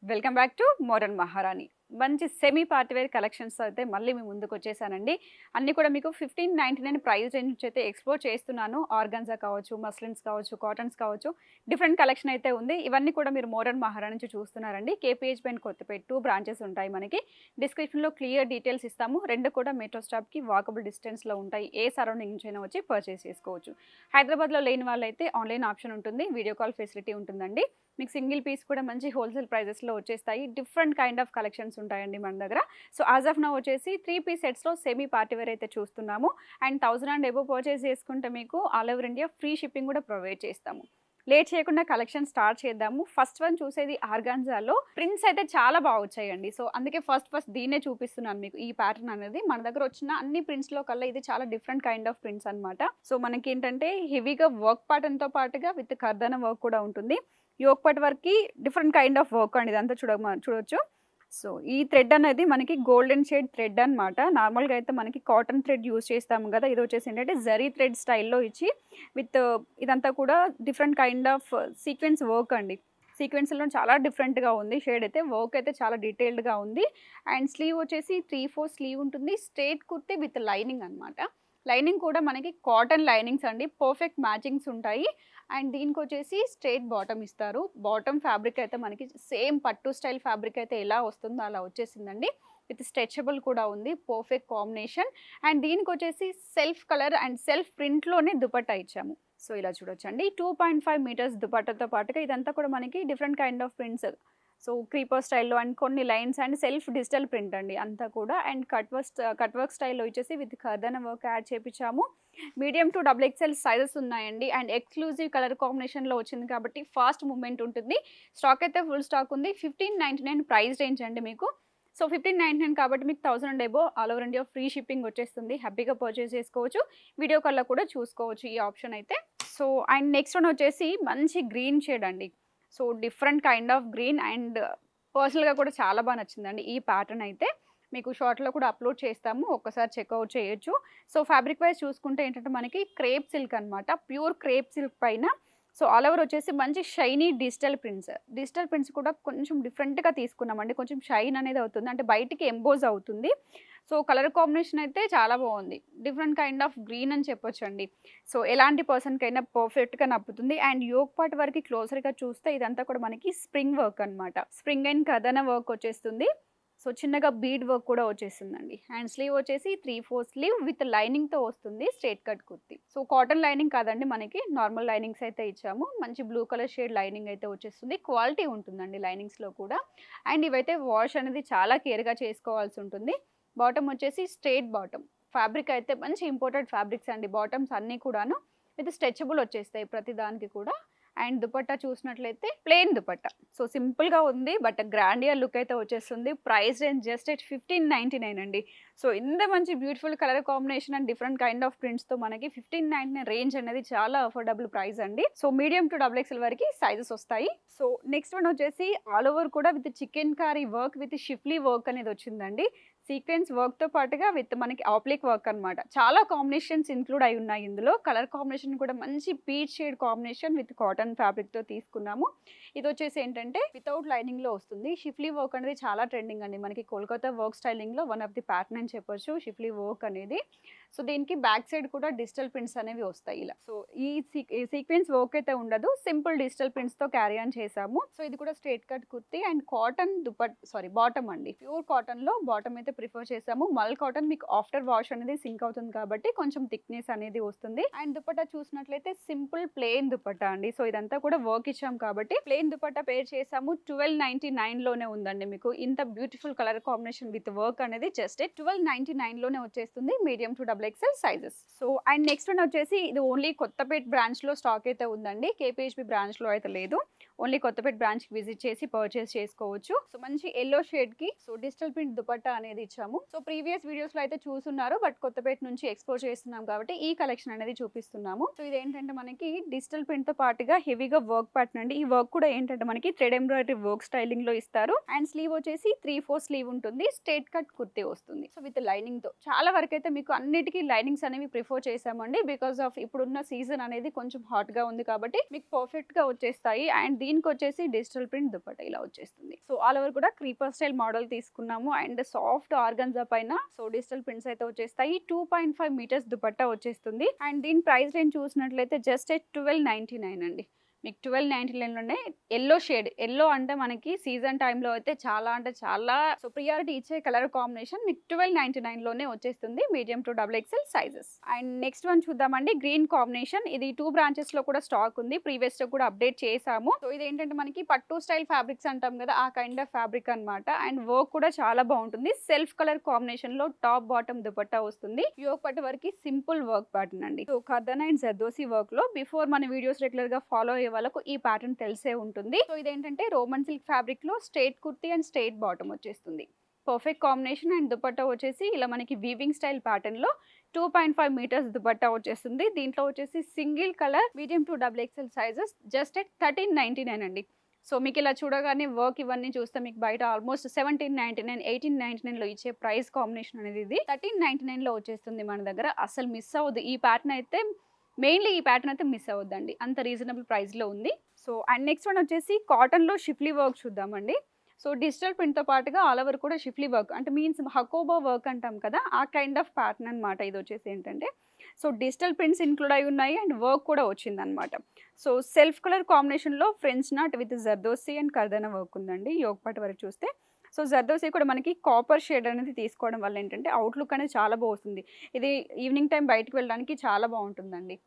Welcome back to modern మహారాణి. మంచి semi party wear collections అయితే మళ్ళీ మీ ముందుకు వచ్చేసానండి. అన్నీ కూడా మీకు 1599 ప్రైస్ రేంజ్ నుంచి అయితే ఎక్స్‌ప్లోర్ చేస్తున్నాను. ఆర్గాన్జా కావచ్చు, మస్లిన్స్ కావచ్చు, కాటన్స్ కావచ్చు, డిఫరెంట్ కలెక్షన్ అయితే ఉంది. ఇవన్నీ కూడా మీరు మోడర్న్ మహారాణి నుంచి చూస్తున్నారండి. కేపీహెచ్‌బీ అండ్ కొత్తపేట 2 బ్రాంచెస్ ఉంటాయి మనకి. డిస్క్రిప్షన్‌లో క్లియర్ డీటెయిల్స్ ఇస్తాము. రెండు కూడా మెట్రో స్టాప్‌కి వాకబుల్ డిస్టెన్స్‌లో ఉంటాయి. ఏ సరౌండింగ్ నుంచి అయినా వచ్చి పర్చేస్ చేసుకోవచ్చు. హైదరాబాద్‌లో లేని వాళ్ళైతే ఆన్లైన్ ఆప్షన్ ఉంటుంది. వీడియో కాల్ ఫెసిలిటీ ఉంటుందండి. మీకు సింగిల్ పీస్ కూడా మంచి హోల్సేల్ ప్రైజెస్లో వచ్చేస్తాయి. డిఫరెంట్ కైండ్ ఆఫ్ కలెక్షన్స్ ఉంటాయండి మన దగ్గర. సో యాజ్ ఆఫ్ నౌ వచ్చేసి 3 పీస్ సెట్స్లో సెమీ పార్టీ వేర్ అయితే చూస్తున్నాము. అండ్ 1000 అండ్ అబోవ్ పర్చేస్ చేసుకుంటే మీకు all over India free shipping కూడా ప్రొవైడ్ చేస్తాము. లేట్ చేయకుండా కలెక్షన్ స్టార్ట్ చేద్దాము. ఫస్ట్ వన్ చూసేది ఆర్గాన్జాలో ప్రింట్స్ అయితే చాలా బాగా వచ్చాయండి. సో అందుకే ఫస్ట్ దీన్నే చూపిస్తున్నాను మీకు. ఈ ప్యాటర్న్ అనేది మన దగ్గర వచ్చిన అన్ని ప్రింట్స్లో కల్లా ఇది చాలా డిఫరెంట్ కైండ్ ఆఫ్ ప్రింట్స్ అనమాట. సో మనకి ఏంటంటే హెవీగా వర్క్ ప్యాటర్న్తో పాటుగా విత్ కర్దన వర్క్ కూడా ఉంటుంది. యోక్ పట్ వర్క్కి డిఫరెంట్ కైండ్ ఆఫ్ వర్క్ అండి. ఇదంతా చూడొచ్చు. సో ఈ థ్రెడ్ అనేది మనకి గోల్డెన్ షేడ్ థ్రెడ్ అనమాట. నార్మల్గా అయితే మనకి కాటన్ థ్రెడ్ యూజ్ చేస్తాము కదా. ఇది వచ్చేసి ఏంటంటే జరీ థ్రెడ్ స్టైల్లో ఇచ్చి విత్ ఇదంతా కూడా different kind of sequence work అండి. సీక్వెన్స్లో చాలా డిఫరెంట్గా ఉంది. షేడ్ అయితే వర్క్ అయితే చాలా డీటెయిల్డ్గా ఉంది. అండ్ స్లీవ్ వచ్చేసి 3/4 స్లీవ్ ఉంటుంది. స్ట్రేట్ కుర్తి విత్ లైనింగ్ అనమాట. లైనింగ్ కూడా మనకి కాటన్ లైనింగ్స్ అండి. పర్ఫెక్ట్ మ్యాచింగ్స్ ఉంటాయి. అండ్ దీనికి వచ్చేసి స్ట్రేట్ బాటమ్ ఇస్తారు. బాటమ్ ఫ్యాబ్రిక్ అయితే మనకి సేమ్ పట్టు స్టైల్ ఫ్యాబ్రిక్ అయితే ఎలా వస్తుందో అలా వచ్చేసిందండి. విత్ స్ట్రెచబుల్ కూడా ఉంది. Perfect combination. అండ్ దీనికి వచ్చేసి సెల్ఫ్ కలర్ అండ్ సెల్ఫ్ ప్రింట్లోనే దుపట్టా ఇచ్చాము. సో ఇలా చూడొచ్చండి. 2.5 మీటర్స్ దుపట్టాతో పాటుగా ఇదంతా కూడా మనకి different kind of prints. So creeper స్టైల్లో అండ్ కొన్ని lines and self digital print అండి అంతా కూడా. అండ్ కట్ వర్క్ స్టైల్లో వచ్చేసి విత్ కర్దన వర్క్ యాడ్ చేయించాము. మీడియం టు XXL సైజెస్ ఉన్నాయండి. అండ్ ఎక్స్క్లూజివ్ కలర్ కాంబినేషన్లో వచ్చింది కాబట్టి ఫాస్ట్ మూవ్మెంట్ ఉంటుంది. స్టాక్ అయితే ఫుల్ స్టాక్ ఉంది. 1599 ప్రైస్ రేంజ్ అండి మీకు. సో 1599 కాబట్టి మీకు 1000 and above all over India free shipping వచ్చేస్తుంది. హ్యాపీగా పర్చేస్ చేసుకోవచ్చు. వీడియో కాల్లో కూడా చూసుకోవచ్చు ఈ ఆప్షన్ అయితే. సో అండ్ నెక్స్ట్ వన్ వచ్చేసి మంచి గ్రీన్ షేడ్ అండి. So different kind of green and పర్సనల్గా కూడా చాలా బాగా నచ్చిందండి ఈ ప్యాటర్న్ అయితే. మీకు షార్ట్లో కూడా అప్లోడ్ చేస్తాము. ఒక్కసారి చెక్అవుట్ చేయొచ్చు. సో ఫ్యాబ్రిక్ వైజ్ చూసుకుంటే ఏంటంటే మనకి క్రేప్ సిల్క్ అనమాట. ప్యూర్ క్రేప్ సిల్క్ పైన సో ఆల్ ఓవర్ వచ్చేసి మంచి షైనీ డిజిటల్ ప్రింట్స్ కూడా కొంచెం డిఫరెంట్గా తీసుకున్నామండి. కొంచెం షైన్ అనేది అవుతుంది. అంటే బయటికి ఎంబోజ్ అవుతుంది. సో కలర్ కాంబినేషన్ అయితే చాలా బాగుంది. డిఫరెంట్ కైండ్ ఆఫ్ గ్రీన్ అని చెప్పొచ్చండి. సో ఎలాంటి పర్సన్కైనా పర్ఫెక్ట్గా నప్పుతుంది. అండ్ యోక్ పార్ట్ వరకు క్లోజర్గా చూస్తే ఇదంతా కూడా మనకి స్ప్రింగ్ వర్క్ అనమాట. స్ప్రింగ్ అండ్ కథన వర్క్ వచ్చేస్తుంది. సో చిన్నగా బీడ్ వర్క్ కూడా వచ్చేసిందండి. అండ్ స్లీవ్ వచ్చేసి 3/4 స్లీవ్ విత్ లైనింగ్తో వస్తుంది. Straight cut kurti. So cotton lining కాదండి మనకి నార్మల్ లైనింగ్స్ అయితే ఇచ్చాము. మంచి బ్లూ కలర్ షేడ్ లైనింగ్ అయితే వచ్చేస్తుంది. క్వాలిటీ ఉంటుందండి లైనింగ్స్లో కూడా. అండ్ ఇవైతే వాష్ అనేది చాలా కేర్గా చేసుకోవాల్సి ఉంటుంది. బాటమ్ వచ్చేసి స్ట్రేట్ బాటమ్. ఫ్యాబ్రిక్ అయితే మంచి ఇంపోర్టెడ్ ఫ్యాబ్రిక్స్ అండి. బాటమ్స్ అన్నీ కూడాను విత్ స్ట్రెచబుల్ వచ్చేస్తాయి ప్రతి దానికి కూడా. అండ్ దుపట్టా చూసినట్లయితే ప్లెయిన్ దుపట్టా. సో సింపుల్గా ఉంది బట్ గ్రాండియర్ లుక్ అయితే వచ్చేస్తుంది. ప్రైస్ రేంజ్ జస్ట్ ఎట్ 1599 అండి. సో ఇంత మంచి beautiful colour combination and different kind of ప్రింట్స్తో మనకి 1599 రేంజ్ అనేది చాలా అఫోర్డబుల్ ప్రైస్ అండి. సో మీడియం టు XXL వరకు సైజెస్ వస్తాయి. సో నెక్స్ట్ వన్ వచ్చేసి ఆల్ ఓవర్ కూడా with chikankari work with schiffli work అనేది వచ్చిందండి. సీక్వెన్స్ వర్క్తో పాటుగా విత్ మనకి ఆప్లిక్ వర్క్ అనమాట. చాలా కాంబినేషన్స్ ఇంక్లూడ్ అయి ఉన్నాయి ఇందులో. కలర్ కాంబినేషన్ కూడా మంచి peach shade combination with cotton ఫ్యాబ్రిక్తో తీసుకున్నాము. ఇది వచ్చేసి ఏంటంటే వితౌట్ లైనింగ్లో వస్తుంది. షిఫ్లీ వర్క్ అనేది చాలా ట్రెండింగ్ అండి. మనకి కోల్కతా వర్క్ స్టైలింగ్లో వన్ ఆఫ్ ది ప్యాటర్న్ అని చెప్పొచ్చు షిఫ్లీ వర్క్ అనేది. సో దీనికి బ్యాక్ సైడ్ కూడా డిజిటల్ ప్రింట్స్ అనేవి వస్తాయి ఇలా. సో ఈ సీక్వెన్స్ వర్క్ అయితే ఉండదు. సింపుల్ డిజిటల్ ప్రింట్స్తో క్యారీ ఆన్ చేసాము. సో ఇది కూడా straight cut kurti and cotton bottom అండి. ప్యూర్ కాటన్లో బాటమ్ అయితే ప్రిఫర్ చేసాము. మల్ కాటన్ మీకు ఆఫ్టర్ వాష్ అనేది సింక్ అవుతుంది కాబట్టి కొంచెం థిక్నెస్ అనేది వస్తుంది. అండ్ దుపట్టా చూసినట్లయితే సింపుల్ ప్లెయిన్ దుపట్టా అండి. సో ఇదంతా కూడా వర్క్ ఇచ్చాం కాబట్టి ప్లెయిన్ దుపట్టా పేర్ చేసాము. 1299 లోనే ఉందండి మీకు. ఇంత beautiful colour combination with work అనేది జస్ట్ 1299 లోనే వచ్చేస్తుంది. Medium to XXL sizes. So and next one వచ్చేసి ఇది ఓన్లీ కొత్తపేట బ్రాంచ్లో స్టాక్ అయితే ఉందండి. కేపీహెచ్బీ బ్రాంచ్లో అయితే లేదు. ఓన్లీ కొత్తపేట బ్రాంచ్కి విజిట్ చేసి పర్చేస్ చేసుకోవచ్చు. సో మంచి ఎల్లో షేడ్కి సో డిజిటల్ ప్రింట్ దుపట్టా అనేది ఇచ్చాము. సో ప్రీవియస్ వీడియోస్లో అయితే చూస్తున్నారు బట్ కొత్తపేట నుంచి ఎక్స్పోర్ట్ చేస్తున్నాం కాబట్టి ఈ కలెక్షన్ అనేది చూపిస్తున్నాము. సో ఇదేంటంటే మనకి డిజిటల్ ప్రింట్తో పాటుగా హెవీగా వర్క్ ప్యాటర్న్ అండి. ఈ వర్క్ కూడా ఏంటంటే మనకి థ్రెడ్ ఎంబ్రాయిడరీ వర్క్ స్టైలింగ్లో ఇస్తారు. అండ్ స్లీవ్ వచ్చేసి 3/4 స్లీవ్ ఉంటుంది. స్ట్రేట్ కట్ కుర్తి వస్తుంది. సో విత్ లైనింగ్తో చాలా వరకు అయితే మీకు అన్ని అన్నిటికీ లైనింగ్స్ అనేవి ప్రిఫర్ చేసామండి. బికాస్ ఆఫ్ ఇప్పుడున్న సీజన్ అనేది కొంచెం హాట్గా ఉంది కాబట్టి మీకు పర్ఫెక్ట్గా వచ్చేస్తాయి. అండ్ దీనికి వచ్చేసి డిజిటల్ ప్రింట్ దుపట్టా ఇలా వచ్చేస్తుంది. సో ఆల్ ఓవర్ కూడా క్రీపర్ స్టైల్ మోడల్ తీసుకున్నాము. అండ్ సాఫ్ట్ ఆర్గన్జా పైన సో డిజిటల్ ప్రింట్స్ అయితే వచ్చేస్తాయి. 2.5 మీటర్స్ దుపట్టా వచ్చేస్తుంది. అండ్ దీని ప్రైస్ రేంజ్ చూసినట్లయితే జస్ట్ 1299 అండి. మీకు 1299లోనే ఎల్లో షేడ్, ఎల్లో అంటే మనకి సీజన్ టైంలో అయితే చాలా అంటే చాలా సో ప్రియారిటీ ఇచ్చే కలర్ కాంబినేషన్ మీకు 1299లోనే వచ్చేస్తుంది. Medium to XXL sizes. And next one చూద్దామండి, గ్రీన్ కాంబినేషన్. ఇది 2 బ్రాంచెస్లో కూడా స్టాక్ ఉంది. ప్రీవియస్లో కూడా అప్డేట్ చేసాము. సో ఇది ఏంటంటే మనకి పట్టు స్టైల్ ఫ్యాబ్రిక్స్ అంటాం కదా, ఆ కైండ్ ఆఫ్ ఫ్యాబ్రిక్ అనమాట. అండ్ వర్క్ కూడా చాలా బాగుంటుంది. సెల్ఫ్ కలర్ కాంబినేషన్లో టాప్ బాటమ్ దుపట్టా వస్తుంది. యోగ్ పట్టు వరకు సింపుల్ వర్క్ ప్యాటర్న్ అండి. సో కర్దనా అండ్ జర్దోసి వర్క్లో బిఫోర్ మన వీడియోస్ రెగ్యులర్గా ఫాలో అయ్యే వాళ్ళకు ఈ ప్యాటర్న్ తెలిసే ఉంటుంది. సో ఇదేంటంటే రోమన్ సిల్క్ ఫ్యాబ్రిక్ లో straight kurti and straight bottom వచ్చేస్తుంది. Perfect combination. అండ్ దుపట్టా వచ్చేసి ఇలా మనకి వీవింగ్ స్టైల్ ప్యాటర్న్ లో 2.5 మీటర్స్ దుపట్టా వచ్చేస్తుంది. దీంట్లో వచ్చేసి single colour medium to XXL sizes just 1399 అండి. సో మీకు ఇలా చూడగానే వర్క్ ఇవన్నీ చూస్తే మీకు బయట ఆల్మోస్ట్ 1799, 1899లో ఇచ్చే ప్రైస్ కాంబినేషన్ అనేది ఇది 1399లో వచ్చేస్తుంది మన దగ్గర. అసలు మిస్ అవ్వదు ఈ ప్యాటర్న్ అయితే. మెయిన్లీ ఈ ప్యాటర్న్ అయితే మిస్ అవ్వద్దండి, అంత రీజనబుల్ ప్రైస్లో ఉంది. సో అండ్ నెక్స్ట్ వన్ వచ్చేసి కాటన్లో షిఫ్లీ వర్క్ చూద్దామండి. సో డిజిటల్ ప్రింట్తో పాటుగా ఆల్ ఓవర్ కూడా షిఫ్లీ వర్క్ అంటే మీన్స్ హకోబా వర్క్ అంటాం కదా, ఆ కైండ్ ఆఫ్ ప్యాటర్న్ అనమాట. ఇది వచ్చేసి ఏంటంటే సో డిజిటల్ ప్రింట్స్ ఇంక్లూడ్ అయి ఉన్నాయి అండ్ వర్క్ కూడా వచ్చిందనమాట. సో సెల్ఫ్ కలర్ కాంబినేషన్లో French knot with zardozi and కర్దనా వర్క్ ఉందండి. యోగ్ పార్ట్ వరకు చూస్తే సో జర్దోసి కూడా మనకి కాపర్ షేడ్ అనేది తీసుకోవడం వల్ల ఏంటంటే అవుట్లుక్ అనేది చాలా బాగుంటుంది. ఇది ఈవినింగ్ టైం బయటకు వెళ్ళడానికి చాలా బాగుంటుందండి.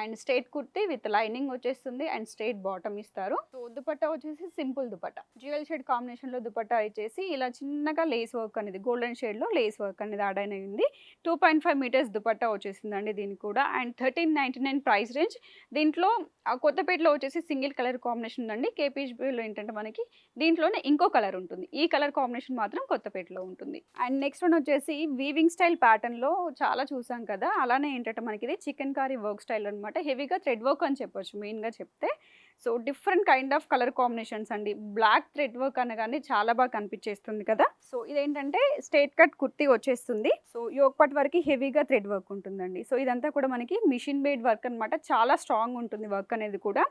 And straight kurti with lining వచ్చేస్తుంది అండ్ స్ట్రైట్ బాటమ్ ఇస్తారు. సో దుపట్టా వచ్చేసి సింపుల్ దుపట్టా, డ్యూయల్ షేడ్ కాంబినేషన్లో దుపట్టా ఇచ్చేసి ఇలా చిన్నగా లేస్ వర్క్ అనేది గోల్డెన్ షేడ్లో లేస్ వర్క్ అనేది యాడ్ అయింది. 2.5 మీటర్స్ దుపట్టా వచ్చేసిందండి దీనికి కూడా. And 1399 price range. దీంట్లో కొత్తపేటలో వచ్చేసి సింగిల్ కలర్ కాంబినేషన్ ఉందండి. కేపీహెచ్బీలో ఏంటంటే మనకి దీంట్లోనే ఇంకో కలర్ ఉంటుంది. ఈ కలర్ కాంబినేషన్ మాత్రం కొత్తపేటలో ఉంటుంది. అండ్ నెక్స్ట్ వన్ వచ్చేసి వీవింగ్ స్టైల్ ప్యాటర్న్లో చాలా చూసాం కదా, అలానే ఏంటంటే మనకి ఇది చికెన్ కారీ వర్క్ స్టైల్ అనమాట. హెవీగా థ్రెడ్ వర్క్ అని చెప్పొచ్చు మెయిన్గా చెప్తే. So different kind of colour combinations అండి. బ్లాక్ థ్రెడ్ వర్క్ అనగానే చాలా బాగా కనిపించేస్తుంది కదా. సో ఇదేంటంటే స్ట్రైట్ కట్ కుర్తీ వచ్చేస్తుంది. సో యోగ్ పార్ట్ వరకు హెవీగా థ్రెడ్ వర్క్ ఉంటుందండి. సో ఇదంతా కూడా మనకి మిషన్ మేడ్ వర్క్ అనమాట. చాలా స్ట్రాంగ్ ఉంటుంది వర్క్ అనేది కూడా.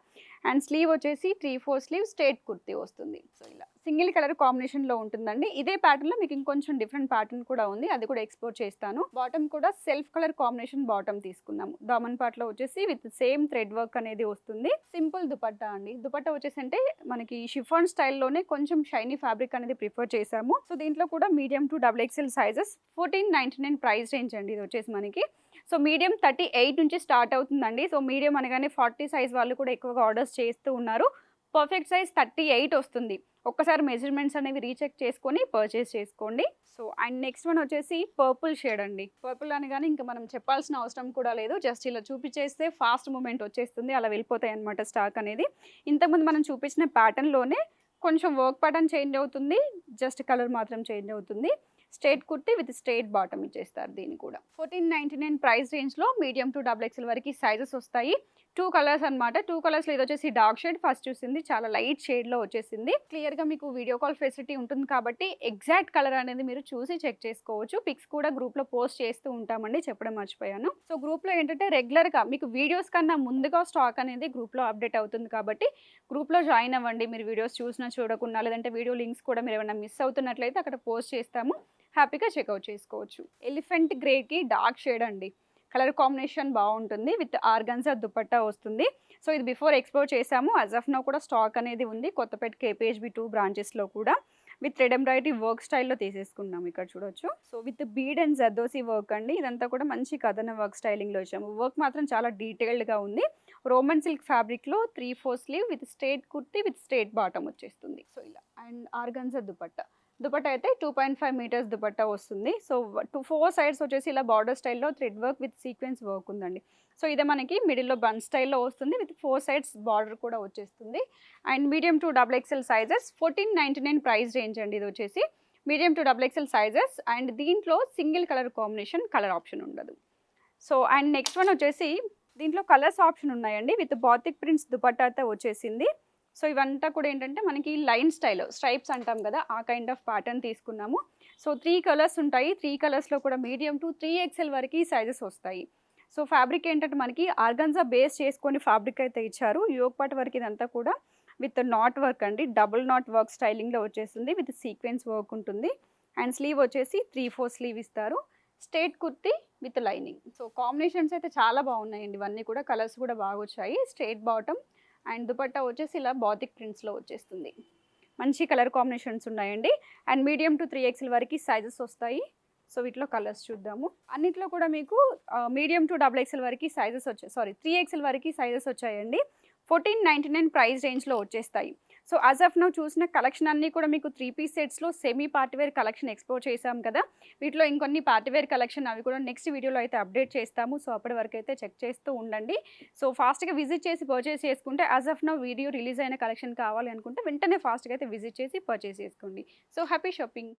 అండ్ స్లీవ్ వచ్చేసి 3/4 స్లీవ్ స్ట్రైట్ కుర్తీ వస్తుంది. సో ఇలా సింగిల్ కలర్ కాంబినేషన్లో ఉంటుందండి. ఇదే ప్యాటర్న్లో మీకు ఇంకొంచెం డిఫరెంట్ ప్యాటర్న్ కూడా ఉంది, అది కూడా ఎక్స్పోర్ట్ చేస్తాను. బాటమ్ కూడా సెల్ఫ్ కలర్ కాంబినేషన్ బాటమ్ తీసుకున్నాము. దామన్ పార్ట్లో వచ్చేసి విత్ సేమ్ థ్రెడ్ వర్క్ అనేది వస్తుంది. సింపుల్ దుపట్టా అండి. దుపట్టా వచ్చేసి అంటే మనకి షిఫాన్ స్టైల్లోనే కొంచెం షైనీ ఫ్యాబ్రిక్ అనేది ప్రిఫర్ చేసాము. సో దీంట్లో కూడా medium to XXL sizes 1499 price range అండి ఇది వచ్చేసి మనకి. సో మీడియం 38 నుంచి స్టార్ట్ అవుతుందండి. సో మీడియం అనగానే 40 సైజ్ వాళ్ళు కూడా ఎక్కువగా ఆర్డర్స్ చేస్తూ ఉన్నారు. పర్ఫెక్ట్ సైజ్ 38 వస్తుంది. ఒక్కసారి మెజర్మెంట్స్ అనేవి రీచెక్ చేసుకొని పర్చేస్ చేసుకోండి. సో అండ్ నెక్స్ట్ వన్ వచ్చేసి పర్పుల్ షేడ్ అండి. పర్పుల్ అనగానే ఇంకా మనం చెప్పాల్సిన అవసరం కూడా లేదు, జస్ట్ ఇలా చూపించేస్తే ఫాస్ట్ మూమెంట్ వచ్చేస్తుంది, అలా వెళ్ళిపోతాయి అనమాట స్టాక్ అనేది. ఇంతకుముందు మనం చూపించిన ప్యాటర్న్లోనే కొంచెం వర్క్ ప్యాటర్న్ చేంజ్ అవుతుంది, జస్ట్ కలర్ మాత్రం చేంజ్ అవుతుంది. Straight kurti with straight bottom ఇచ్చేస్తారు దీన్ని కూడా. 1499 ప్రైస్ రేంజ్లో మీడియం టు XXL వరకు సైజెస్ వస్తాయి. 2 కలర్స్ అనమాట. 2 కలర్స్లో ఇది వచ్చేసి డార్క్ షేడ్ ఫస్ట్ చూసింది, చాలా లైట్ షేడ్లో వచ్చేసింది. క్లియర్గా మీకు వీడియో కాల్ ఫెసిలిటీ ఉంటుంది కాబట్టి ఎగ్జాక్ట్ కలర్ అనేది మీరు చూసి చెక్ చేసుకోవచ్చు. పిక్స్ కూడా గ్రూప్లో పోస్ట్ చేస్తూ ఉంటామండి, చెప్పడం మర్చిపోయాను. సో గ్రూప్లో ఏంటంటే రెగ్యులర్గా మీకు వీడియోస్ కన్నా ముందుగా స్టాక్ అనేది గ్రూప్లో అప్డేట్ అవుతుంది కాబట్టి గ్రూప్లో జాయిన్ అవ్వండి. మీరు వీడియోస్ చూసినా చూడకున్నా, లేదంటే వీడియో లింక్స్ కూడా మీరు ఏమైనా మిస్ అవుతున్నట్లయితే అక్కడ పోస్ట్ చేస్తాము, హ్యాపీగా చెక్అవుట్ చేసుకోవచ్చు. ఎలిఫెంట్ గ్రేకి డార్క్ షేడ్ అండి. కలర్ కాంబినేషన్ బాగుంటుంది విత్ ఆర్గన్జా దుపట్టా వస్తుంది. సో ఇది బిఫోర్ ఎక్స్ప్లోర్ చేసాము. యాజ్ ఆఫ్ నౌ కూడా స్టాక్ అనేది ఉంది కొత్తపేట కేపీహెచ్బీ 2 బ్రాంచెస్లో కూడా. విత్ రెడ్ ఎంబ్రాయిడరీ వర్క్ స్టైల్లో తీసేసుకున్నాము, ఇక్కడ చూడొచ్చు. So with bead and zardozi work అండి. ఇదంతా కూడా మంచి కథన వర్క్ స్టైలింగ్లో వచ్చాము. వర్క్ మాత్రం చాలా డీటెయిల్డ్గా ఉంది. రోమన్ సిల్క్ ఫ్యాబ్రిక్లో 3/4 sleeve with straight kurti with straight bottom వచ్చేస్తుంది. సో ఇలా అండ్ ఆర్గన్జా దుపట్టా. దుపట్టా అయితే 2.5 మీటర్స్ దుపట్టా వస్తుంది. సో 4 సైడ్స్ వచ్చేసి ఇలా బార్డర్ స్టైల్లో thread work with sequence work ఉందండి. సో ఇదే మనకి మిడిల్లో బన్ స్టైల్లో వస్తుంది విత్ 4 సైడ్స్ బార్డర్ కూడా వచ్చేస్తుంది. And medium to XXL sizes 1499 price range అండి ఇది వచ్చేసి. Medium to XXL sizes. And దీంట్లో single colour combination, colour option ఉండదు. సో అండ్ నెక్స్ట్ వన్ వచ్చేసి దీంట్లో కలర్స్ ఆప్షన్ ఉన్నాయండి. విత్ బాతిక్ ప్రింట్స్ దుపట్టా అయితే వచ్చేసింది. సో ఇవంతా కూడా ఏంటంటే మనకి లైన్ స్టైల్ స్ట్రైప్స్ అంటాం కదా, ఆ కైండ్ ఆఫ్ ప్యాటర్న్ తీసుకున్నాము. సో 3 కలర్స్ ఉంటాయి. 3 కలర్స్‌లో కూడా మీడియం టు 3XL వరకి సైజెస్ వస్తాయి. సో ఫ్యాబ్రిక్ ఏంటంటే మనకి ఆర్గాన్జా బేస్ చేసుకొని ఫ్యాబ్రిక్ అయితే ఇచ్చారు. యోగ్ పార్ట్ వరకు ఇదంతా కూడా విత్ నాట్ వర్క్ అండి. డబుల్ నాట్ వర్క్ స్టైలింగ్‌లో వచ్చేస్తుంది. విత్ సీక్వెన్స్ వర్క్ ఉంటుంది. అండ్ స్లీవ్ వచ్చేసి 3/4 స్లీవ్ ఇస్తారు. Straight kurti with lining. So combinations అయితే చాలా బాగున్నాయండి. ఇవన్నీ కూడా కలర్స్ కూడా బాగా వచ్చాయి. స్ట్రెయిట్ బాటమ్ అండ్ దుపట్టా వచ్చేసి ఇలా బాతిక్ ప్రింట్స్‌లో వచ్చేస్తుంది. మంచి కలర్ కాంబినేషన్స్ ఉన్నాయండి. అండ్ మీడియం టు 3XL వరకు సైజెస్ వస్తాయి. సో వీటిలో కలర్స్ చూద్దాము. అన్నిట్లో కూడా మీకు మీడియం టు XXL వరకు సైజెస్ వచ్చాయి. 3XL వరకు సైజెస్ వచ్చాయండి. 1499 ప్రైస్ రేంజ్‌లో వచ్చేస్తాయి. సో యాజ్ ఆఫ్ నౌ చూసిన కలెక్షన్ అన్నీ కూడా మీకు 3 పీస్ సెట్స్‌లో semi party wear collection explore చేశాం కదా! వీటిలో ఇంకొన్ని పార్టీ వేర్ కలెక్షన్ అవి కూడా నెక్స్ట్ వీడియోలో అయితే అప్డేట్ చేస్తాము. సో అప్పటి వరకు అయితే చెక్ చేస్తూ ఉండండి. సో ఫాస్ట్‌గా విజిట్ చేసి పర్చేస్ చేసుకుంటే as of now video release అయిన కలెక్షన్ కావాలి అనుకుంటే వెంటనే ఫాస్ట్‌గా అయితే విజిట్ చేసి పర్చేస్ చేసుకోండి. So happy shopping.